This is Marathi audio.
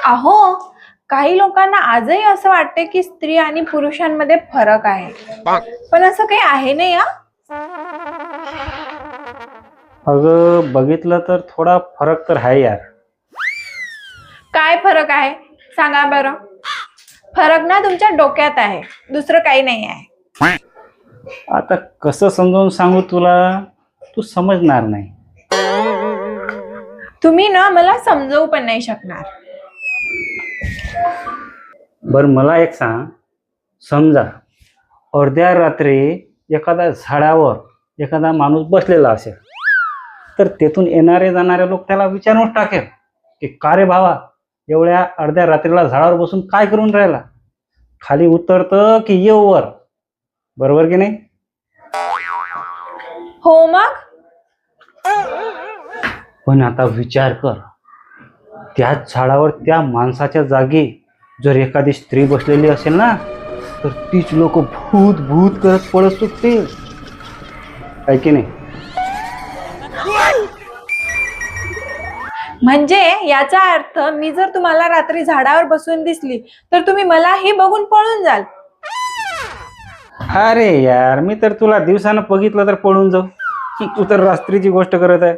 अहो, काही लोकांना आजही असं वाटते की स्त्री आणि पुरुषांमध्ये फरक आहे, पण असं काही आहे नाही हा. अगं बघितलं तर थोडा फरक तर आहे यार. काय फरक आहे सांगा बरं. फरक ना तुमच्या डोक्यात आहे, दुसरं काही नाही आहे. आता कसं समजावून सांगू तुला, तू समजणार नाही. तुम्ही ना मला समजवू पण नाही शकणार. बर मला एक सांग, समजा अर्ध्या रात्री एखाद्या झाडावर एखादा माणूस बसलेला असेल, तर तेथून येणारे जाणारे लोक त्याला विचारून टाकेल की का रे भावा, एवढ्या अर्ध्या रात्रीला झाडावर बसून काय करून राहिला, खाली उतरतं की येऊ वर, बरोबर की नाही? हो मग. पण आता विचार कर, त्याच झाडावर त्या माणसाच्या जागी जर एखादी स्त्री बसलेली असेल ना, तर तीच लोक भूत भूत करत पळत सुटतील, आहे की नाही? म्हणजे याचा अर्थ मी जर तुम्हाला रात्री झाडावर बसून दिसली तर तुम्ही मला हे बघून पळून जाल. अरे यार, मी तर तुला दिवसानं बघितलं तर पळून जाऊ, तू तर रात्रीची गोष्ट करत आहे.